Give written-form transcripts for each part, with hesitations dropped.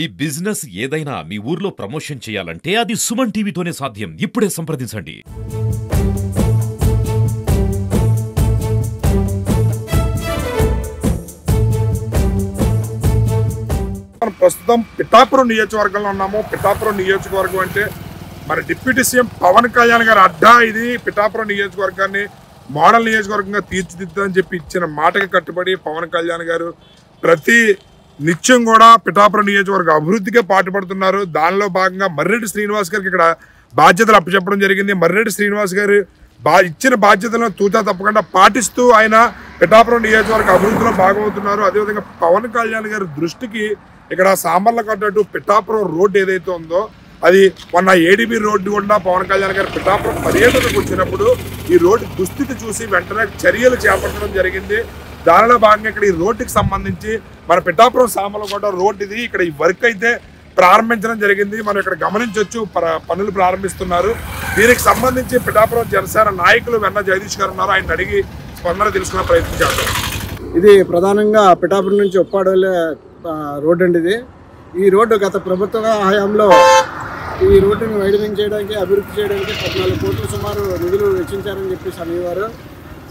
ఈ బిజినెస్ ఏదైనా మీ ఊర్లో ప్రమోషన్ చేయాలంటే అది సుమన్ టీవీతోనే సాధ్యం. ఇప్పుడే సంప్రదించండి. ప్రస్తుతం పిఠాపురం నియోజకవర్గంలో ఉన్నాము. పిఠాపురం నియోజకవర్గం అంటే మన డిప్యూటీ సీఎం పవన్ కళ్యాణ్ గారి అడ్డా. ఇది పిఠాపురం నియోజకవర్గాన్ని మోడల్ నియోజకవర్గంగా తీర్చిదిద్దని చెప్పి ఇచ్చిన మాటకి కట్టుబడి పవన్ కళ్యాణ్ గారు ప్రతి నిత్యం కూడా పిఠాపురం నియోజకవర్గ అభివృద్ధికే పాటుపడుతున్నారు. దానిలో భాగంగా మర్రెడ్డి శ్రీనివాస్ గారికి ఇక్కడ బాధ్యతలు అప్పచెప్పడం జరిగింది. మర్రెడ్డి శ్రీనివాస్ గారు ఇచ్చిన బాధ్యతలను తూచా తప్పకుండా పాటిస్తూ ఆయన పిఠాపురం నియోజకవర్గ అభివృద్ధిలో భాగమవుతున్నారు. అదేవిధంగా పవన్ కళ్యాణ్ గారి దృష్టికి ఇక్కడ సామర్లకోట టు పిఠాపురం రోడ్డు ఏదైతే ఉందో అది మొన్న ఏడీబీ రోడ్డు గుండా పవన్ కళ్యాణ్ గారు పిఠాపురం పర్యటనకు వచ్చినప్పుడు ఈ రోడ్డు దుస్థితి చూసి వెంటనే చర్యలు చేపట్టడం జరిగింది. దానిలో భాగంగా ఇక్కడ ఈ రోడ్డుకి సంబంధించి మన పిఠాపురం సామర్లకోట రోడ్డు ఇది. ఇక్కడ ఈ వర్క్ అయితే ప్రారంభించడం జరిగింది. మనం ఇక్కడ గమనించవచ్చు పనులు ప్రారంభిస్తున్నారు. దీనికి సంబంధించి పిఠాపురం జనసేన నాయకులు వెన్న జగదీష్ గారు ఉన్నారు. ఆయన అడిగి స్పందన తెలుసుకునే ప్రయత్నం చేద్దాం. ఇది ప్రధానంగా పిఠాపురం నుంచి ఉప్పాడ వెళ్ళే రోడ్డు అండి. ఈ రోడ్డు గత ప్రభుత్వ హయాంలో ఈ రోడ్డును వైడనింగ్ చేయడానికి అభివృద్ధి చేయడానికి 14 కోట్లు సుమారు నిధులు వెచ్చించారని చెప్పేసి అనేవారు.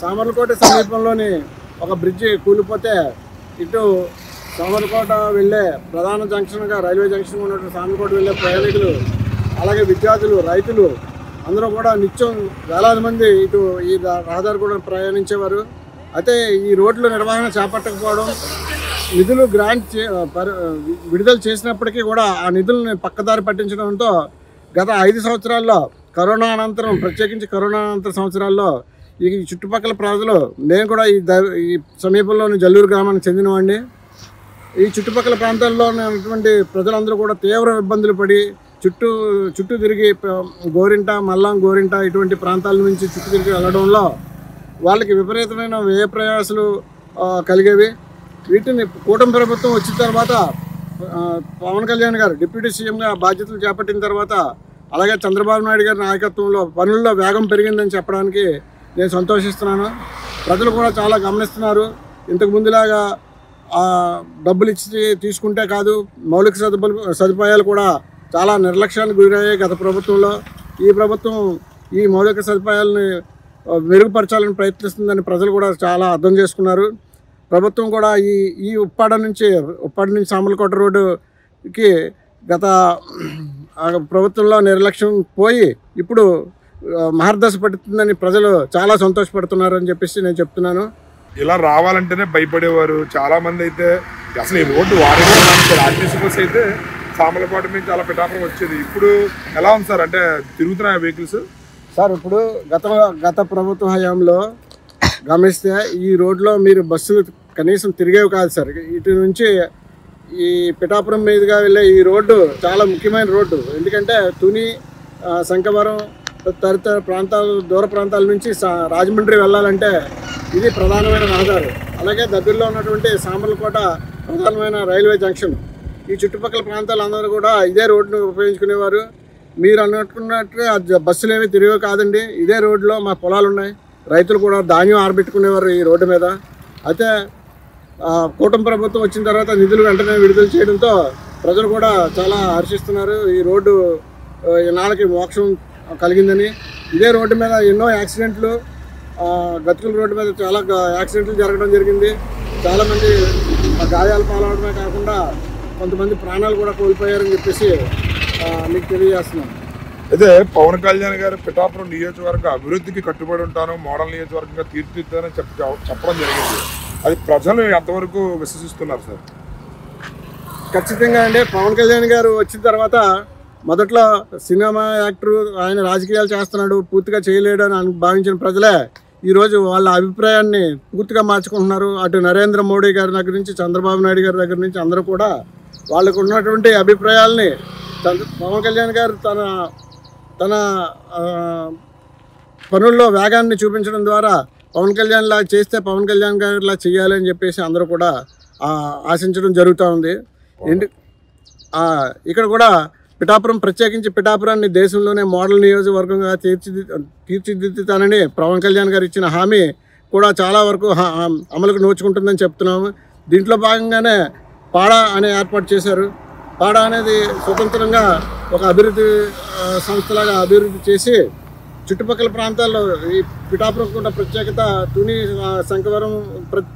సామర్లకోట సమీపంలోని ఒక బ్రిడ్జి కూలిపోతే ఇటు సామర్లకోట వెళ్ళే ప్రధాన జంక్షన్గా రైల్వే జంక్షన్ ఉన్నటువంటి సామర్లకోట వెళ్ళే ప్రయాణికులు, అలాగే విద్యార్థులు, రైతులు అందరూ కూడా నిత్యం వేలాది మంది ఇటు ఈ రహదారి కూడా ప్రయాణించేవారు. అయితే ఈ రోడ్ల నిర్వహణ చేపట్టకపోవడం, నిధులు విడుదల చేసినప్పటికీ కూడా ఆ నిధులను పక్కదారి పట్టించడంతో గత 5 సంవత్సరాల్లో కరోనా అనంతరం, ప్రత్యేకించి కరోనా అనంతర సంవత్సరాల్లో ఈ చుట్టుపక్కల ప్రజలు, నేను కూడా ఈ సమీపంలోని జల్లూరు గ్రామానికి చెందినవాడిని, ఈ చుట్టుపక్కల ప్రాంతాల్లో ఉన్నటువంటి ప్రజలందరూ కూడా తీవ్ర ఇబ్బందులు పడి చుట్టూ తిరిగి గోరింట, మల్లాం, గోరింట ఇటువంటి ప్రాంతాల నుంచి చుట్టూ తిరిగి వెళ్ళడంలో వాళ్ళకి విపరీతమైన వ్యయ ప్రయాసాలు కలిగేవి. వీటిని కూటమి ప్రభుత్వం వచ్చిన తర్వాత పవన్ కళ్యాణ్ గారు డిప్యూటీ సీఎంగా బాధ్యతలు చేపట్టిన తర్వాత, అలాగే చంద్రబాబు నాయుడు గారి నాయకత్వంలో పనుల్లో వేగం పెరిగిందని చెప్పడానికి నేను సంతోషిస్తున్నాను. ప్రజలు కూడా చాలా గమనిస్తున్నారు. ఇంతకు ముందులాగా డబ్బులు ఇచ్చి తీసుకుంటే కాదు, మౌలిక సదుపాయాలు కూడా చాలా నిర్లక్ష్యానికి గురయ్యాయి గత ప్రభుత్వంలో. ఈ ప్రభుత్వం ఈ మౌలిక సదుపాయాలని మెరుగుపరచాలని ప్రయత్నిస్తుందని ప్రజలు కూడా చాలా అర్థం చేసుకున్నారు. ప్రభుత్వం కూడా ఈ ఉప్పాడ నుంచి సామర్లకోట రోడ్డుకి గత ప్రభుత్వంలో నిర్లక్ష్యం పోయి ఇప్పుడు మహర్దశ పడుతుందని ప్రజలు చాలా సంతోషపడుతున్నారు అని చెప్పేసి నేను చెప్తున్నాను. ఇలా రావాలంటేనే భయపడేవారు చాలా మంది. అయితే అసలు ఈ రోడ్డు వారిగా ఆర్టీసీ బస్ అయితే సామర్లకోట నుంచి అలా పిఠాపురం వచ్చేది. ఇప్పుడు ఎలా ఉంది సార్? అంటే తిరుగుతున్నాయి వెహికల్స్ సార్? ఇప్పుడు గత ప్రభుత్వ హయాంలో గమనిస్తే ఈ రోడ్లో మీరు బస్సులు కనీసం తిరిగేవి కాదు సార్. ఇటు నుంచి ఈ పిఠాపురం మీదుగా వెళ్ళే ఈ రోడ్డు చాలా ముఖ్యమైన రోడ్డు. ఎందుకంటే తుని, శంఖవరం తదితర ప్రాంతాలు, దూర ప్రాంతాల నుంచి రాజమండ్రి వెళ్ళాలంటే ఇది ప్రధానమైన రహదారి. అలాగే దగ్గరలో ఉన్నటువంటి సామర్లకోట ప్రధానమైన రైల్వే జంక్షన్. ఈ చుట్టుపక్కల ప్రాంతాలందరూ కూడా ఇదే రోడ్డును ఉపయోగించుకునేవారు. మీరు అనుకున్నట్టు బస్సులు ఏమీ తిరిగేవి కాదండి. ఇదే రోడ్లో మా పొలాలు ఉన్నాయి. రైతులు కూడా ధాన్యం ఆరబెట్టుకునేవారు ఈ రోడ్డు మీద. అయితే కూటమి ప్రభుత్వం వచ్చిన తర్వాత నిధులు వెంటనే విడుదల చేయడంతో ప్రజలు కూడా చాలా హర్షిస్తున్నారు. ఈ రోడ్డు నాళ్ళకి మోక్షం కలిగిందని. ఇదే రోడ్డు మీద ఎన్నో యాక్సిడెంట్లు, గతుకుల రోడ్డు మీద చాలా యాక్సిడెంట్లు జరగడం జరిగింది. చాలామంది గాయాలు పాలవడమే కాకుండా కొంతమంది ప్రాణాలు కూడా కోల్పోయారని చెప్పేసి మీకు తెలియజేస్తున్నాను. అయితే పవన్ కళ్యాణ్ గారు పిఠాపురం నియోజకవర్గ అభివృద్ధికి కట్టుబడి ఉంటాను, మోడల్ నియోజకవర్గంగా తీర్చిదిద్దానని చెప్పడం జరిగింది. అది ప్రజలు ఎంతవరకు విశ్వసిస్తున్నారు సార్? ఖచ్చితంగా అండి. పవన్ కళ్యాణ్ గారు వచ్చిన తర్వాత మొదట్లో సినిమా యాక్టర్, ఆయన రాజకీయాలు చేస్తున్నాడు, పూర్తిగా చేయలేడు అని భావించిన ప్రజలే ఈరోజు వాళ్ళ అభిప్రాయాన్ని పూర్తిగా మార్చుకుంటున్నారు. అటు నరేంద్ర మోడీ గారి దగ్గర నుంచి, చంద్రబాబు నాయుడు గారి దగ్గర నుంచి అందరూ కూడా వాళ్ళకు ఉన్నటువంటి అభిప్రాయాల్ని పవన్ కళ్యాణ్ గారు తన పనుల్లో వేగాన్ని చూపించడం ద్వారా పవన్ కళ్యాణ్ లా చేస్తే పవన్ కళ్యాణ్ గారిలా చేయాలని చెప్పేసి అందరూ కూడా ఆశించడం జరుగుతూ ఉంది. ఇక్కడ కూడా పిఠాపురం, ప్రత్యేకించి పిఠాపురాన్ని దేశంలోనే మోడల్ నియోజకవర్గంగా తీర్చిదిద్దుతానని పవన్ కళ్యాణ్ గారు ఇచ్చిన హామీ కూడా చాలా వరకు అమలుకు నోచుకుంటుందని చెప్తున్నాము. దీంట్లో భాగంగానే పాడా అనే ఏర్పాటు చేశారు. పాడా అనేది స్వతంత్రంగా ఒక అభివృద్ధి సంస్థలాగా అభివృద్ధి చేసి చుట్టుపక్కల ప్రాంతాల్లో ఈ పిఠాపురం కూడా ప్రత్యేకత తుని శంఖవరం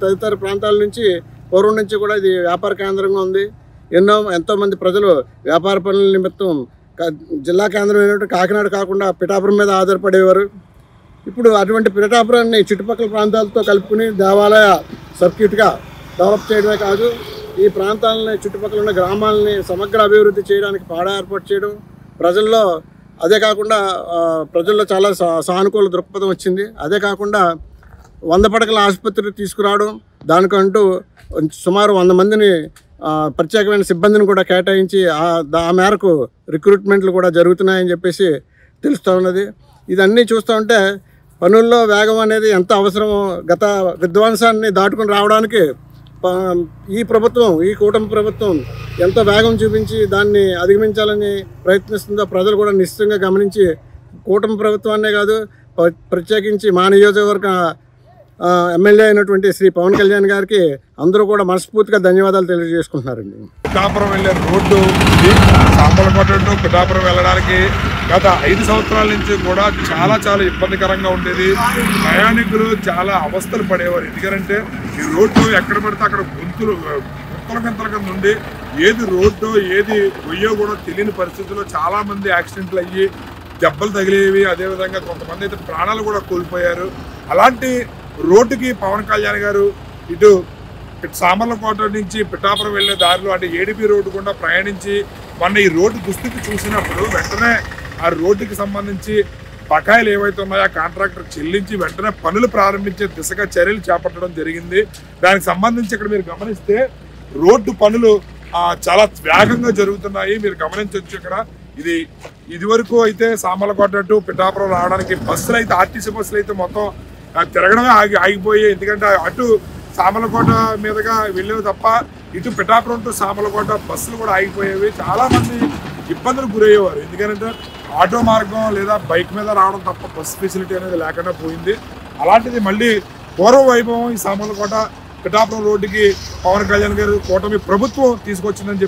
తదితర ప్రాంతాల నుంచి పూర్వం నుంచి కూడా ఇది వ్యాపార కేంద్రంగా ఉంది. ఎంతోమంది ప్రజలు వ్యాపార పనుల నిమిత్తం జిల్లా కేంద్రమైనటువంటి కాకినాడ కాకుండా పిఠాపురం మీద ఆధారపడేవారు. ఇప్పుడు అటువంటి పిఠాపురాన్ని చుట్టుపక్కల ప్రాంతాలతో కలుపుకుని దేవాలయ సర్క్యూట్గా డెవలప్ చేయడమే కాదు, ఈ ప్రాంతాలని చుట్టుపక్కల ఉన్న గ్రామాలని సమగ్ర అభివృద్ధి చేయడానికి పాడా ఏర్పాటు చేయడం, అదే కాకుండా ప్రజల్లో చాలా సానుకూల దృక్పథం వచ్చింది. అదే కాకుండా 100 పడకల ఆసుపత్రి తీసుకురావడం, దానికంటూ సుమారు 100 మందిని ప్రత్యేకమైన సిబ్బందిని కూడా కేటాయించి ఆ మేరకు రిక్రూట్మెంట్లు కూడా జరుగుతున్నాయని చెప్పేసి తెలుస్తూ ఉన్నది. ఇదన్నీ చూస్తూ ఉంటే పనుల్లో వేగం అనేది ఎంత అవసరమో, గత విధ్వంసాన్ని దాటుకుని రావడానికి ఈ కూటమి ప్రభుత్వం ఎంతో వేగం చూపించి దాన్ని అధిగమించాలని ప్రయత్నిస్తుందో ప్రజలు కూడా నిశ్చితంగా గమనించి కూటమి ప్రభుత్వాన్నే కాదు, ప్రత్యేకించి మా నియోజకవర్గ ఎమ్మెల్యే అయినటువంటి శ్రీ పవన్ కళ్యాణ్ గారికి అందరూ కూడా మనస్ఫూర్తిగా ధన్యవాదాలు తెలియజేసుకుంటున్నారండి. పిఠాపురం వెళ్ళే రోడ్డు సాంబలకోట టు పిఠాపురం వెళ్ళడానికి గత 5 సంవత్సరాల నుంచి కూడా చాలా ఇబ్బందికరంగా ఉండేది. ప్రయాణికులు చాలా అవస్థలు పడేవారు. ఎందుకంటే ఈ రోడ్డు ఎక్కడ పడితే అక్కడ గుంతల కింద ఉండి ఏది రోడ్డు ఏది గొయ్యో కూడా తెలియని పరిస్థితుల్లో చాలా మంది యాక్సిడెంట్లు అయ్యి దెబ్బలు తగిలేవి. అదేవిధంగా కొంతమంది అయితే ప్రాణాలు కూడా కోల్పోయారు. అలాంటి రోడ్డుకి పవన్ కళ్యాణ్ గారు ఇటు సామర్లకోట నుంచి పిఠాపురం వెళ్ళే దారిలో అంటే ఏడిపి రోడ్డు గుండా ప్రయాణించి మొన్న ఈ రోడ్డు దుస్థితి చూసినప్పుడు వెంటనే ఆ రోడ్డుకి సంబంధించి బకాయిలు ఏవైతే ఉన్నాయో కాంట్రాక్టర్ చెల్లించి వెంటనే పనులు ప్రారంభించే దిశగా చర్యలు చేపట్టడం జరిగింది. దానికి సంబంధించి ఇక్కడ మీరు గమనిస్తే రోడ్డు పనులు చాలా వేగంగా జరుగుతున్నాయి. మీరు గమనించవచ్చు. ఇక్కడ ఇది వరకు అయితే సామర్లకోట టు పిఠాపురం రావడానికి బస్సులు అయితే ఆర్టీసీ బస్సులు అయితే మొత్తం తిరగడమే ఆగిపోయాయి. ఎందుకంటే అటు సామర్లకోట మీదుగా వెళ్ళేవి తప్ప ఇటు పిఠాపురం టు సామర్లకోట బస్సులు కూడా ఆగిపోయేవి. చాలా మంది ఇబ్బందులు గురయ్యేవారు. ఎందుకంటే ఆటో మార్గం లేదా బైక్ మీద రావడం తప్ప బస్సు ఫెసిలిటీ అనేది లేకుండా పోయింది. అలాంటిది మళ్ళీ పూర్వ వైభవం ఈ సామర్లకోట పిఠాపురం రోడ్డుకి పవన్ కళ్యాణ్ గారు కూటమి ప్రభుత్వం తీసుకొచ్చిందని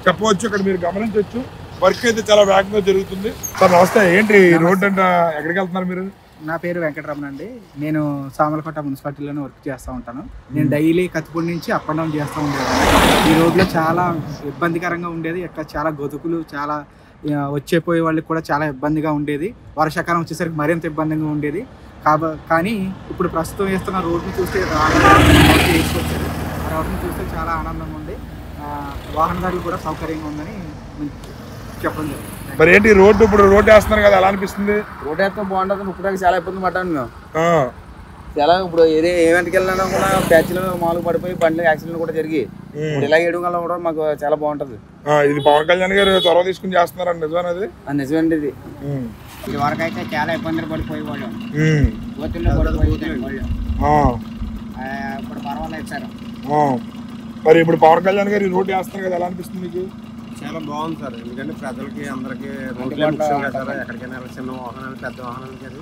చెప్పవచ్చు. ఇక్కడ మీరు గమనించవచ్చు. వర్క్ అయితే చాలా వేగంగా జరుగుతుంది. సార్ నమస్తే. ఏంటి రోడ్డు అంటే ఎక్కడికి వెళ్తున్నారు మీరు? నా పేరు వెంకటరమణ అండి. నేను సామర్లకోట మున్సిపాలిటీలోనే వర్క్ చేస్తూ ఉంటాను. నేను డైలీ కత్తిపూడి నుంచి అప్ అండ్ డౌన్ చేస్తూ ఉండేది. ఈ రోడ్లో చాలా ఇబ్బందికరంగా ఉండేది. ఇక్కడ చాలా గతుకులు, చాలా వచ్చేపోయే వాళ్ళకి కూడా చాలా ఇబ్బందిగా ఉండేది. వర్షాకాలం వచ్చేసరికి మరింత ఇబ్బందిగా ఉండేది. కానీ ఇప్పుడు ప్రస్తుతం వేస్తున్న రోడ్ని చూస్తే వేసుకొచ్చారు. ఆ రోడ్ని చూస్తే చాలా ఆనందంగా ఉంది. వాహనదారులు కూడా సౌకర్యంగా ఉందని చెప్పడం జరిగింది. మరి ఏంటి రోడ్డు ఇప్పుడు రోడ్డు వేస్తున్నారు కదా, ఎలా అనిపిస్తుంది? రోడ్డు వేస్తే బాగుంటుంది. ఇప్పుడు చాలా ఇబ్బంది పడ్డాను మేము. చాలా ఇప్పుడు ఏవెంట్కి వెళ్ళినా కూడా ప్యాచ్లు మామూలుగా పడిపోయి బండ్లు యాక్సిడెంట్ కూడా జరిగి ఇప్పుడు ఇలా వేయడం వల్ల కూడా మాకు చాలా బాగుంటుంది. ఇది పవన్ కళ్యాణ్ గారు చొరవ తీసుకుని చేస్తున్నారు. నిజమేనది? నిజమండి. ఇది వరకైతే చాలా ఇబ్బందులు పడిపోయేవాళ్ళు. ఇప్పుడు పర్వాలేదు సార్. మరి ఇప్పుడు పవన్ కళ్యాణ్ గారు ఈ రోడ్డు వేస్తున్నారు కదా, ఎలా అనిపిస్తుంది మీకు? చాలా బాగుంది సార్. ఎందుకంటే ప్రజలకి అందరికి రోడ్లే ముఖ్యం కదా సార్. ఎక్కడికైనా చిన్న వాహనాలు పెద్ద వాహనాలు కానీ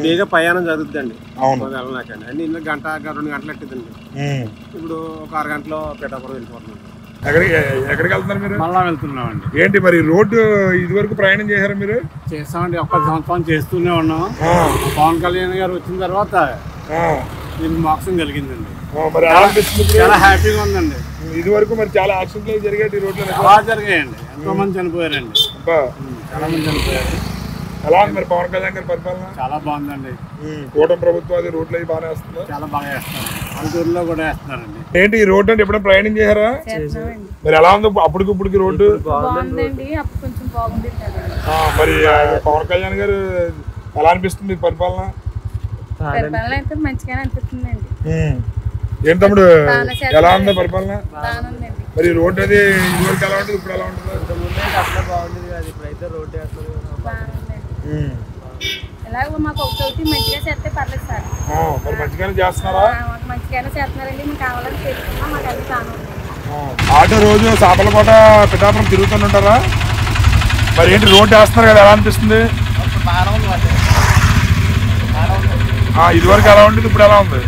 బేగా ప్రయాణం జరుగుతుందండి. వెళ్ళనాకండి అన్ని ఇంట్లో గంట 2 గంటలు ఎట్టిందండి. ఇప్పుడు ఒక 6 గంటలో పిఠాపురం వెళ్ళిపోతున్నాం. ఎక్కడికి వెళ్తున్నారు మీరు? మళ్ళా వెళ్తున్నామండి. ఏంటి మరి రోడ్డు ఇది వరకు ప్రయాణం చేశారా మీరు? చేస్తామండి. 1 సంవత్సరం చేస్తూనే ఉన్నాం. పవన్ కళ్యాణ్ గారు వచ్చిన తర్వాత దీనికి మోక్షం కలిగిందండి. మరి చాలా హ్యాపీగా ఉందండి. ఇది వరకు మరి చాలా యాక్సిడెంట్లు జరిగాయి ఈ రోడ్లో. చాలా జరిగాయండి. ఎంతో మంది చనిపోయారండి. చాలా మంది చనిపోయారు. ఎలా ఉంది మరి పవన్ కళ్యాణ్ గారి పరిపాలన? చాలా బాగుందండి. కూటమి ప్రభుత్వం అది రోడ్లు అవి బాగానే వేస్తున్నారు. చాలా బాగా వేస్తున్నారు. అందూరులో కూడా వేస్తున్నారండి. ఏంటి ఈ రోడ్డు అంటే ఎప్పుడైనా ప్రయాణం చేశారా? మరి ఎలా ఉంది అప్పటికి రోడ్డు? మరి పవన్ కళ్యాణ్ గారు ఎలా అనిపిస్తుంది పరిపాలన? ఏం తమ్ముడు ఎలా ఉంది పరిపాలన? మరి రోడ్డు అది ఇదివరకు ఎలా ఉంటుంది, ఇప్పుడు ఎలా ఉంటుంది? ఇప్పుడైతే రోడ్డు మాకు ఒకటి మంచిగా చేస్తే పర్లేదు సార్. మరి మంచిగానే చేస్తున్నారా? మంచిగానే చేస్తున్నారండి. మేము కావాలని చేసుకున్నాం. మాకు అది కాను. ఆటో రోజు సామర్లకోట పిఠాపురం తిరుగుతుంటారా? మరి ఏంటి రోడ్డు వేస్తున్నారు కదా, ఎలా అనిపిస్తుంది? ఇది వరకు ఎలా ఉంటుంది, ఇప్పుడు ఎలా ఉంది?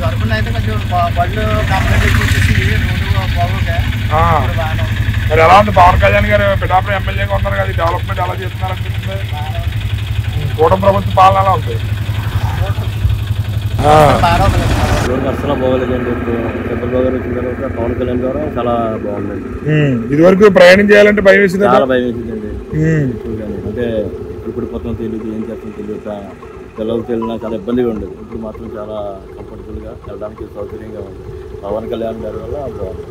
మరి ఎలా ఉంది పవన్ కళ్యాణ్ గారు పిఠాపురం ఎమ్మెల్యేగా ఉన్నారు కదా, డెవలప్మెంట్ ఎలా చేస్తున్నారు అనిపిస్తుంది? కూటమి ప్రభుత్వ పాలన ఎలా ఉంది? అసలు బాగోలేదండి. చంద్రబాబు గారు వచ్చిన తర్వాత పవన్ కళ్యాణ్ గారు చాలా బాగుందండి. ఇది వరకు ప్రయాణం చేయాలంటే భయం వేసింది, చాలా భయం వేసిందండి. అంటే ఇప్పుడు మొత్తం తెలియదు, ఏం చేస్తాం తెలియక పిల్లలకి వెళ్ళినా చాలా ఇబ్బందిగా ఉండేది. ఇప్పుడు మాత్రం చాలా కంఫర్టబుల్గా వెళ్ళడానికి సౌకర్యంగా ఉంది. పవన్ కళ్యాణ్ గారి వల్ల బాగుంది.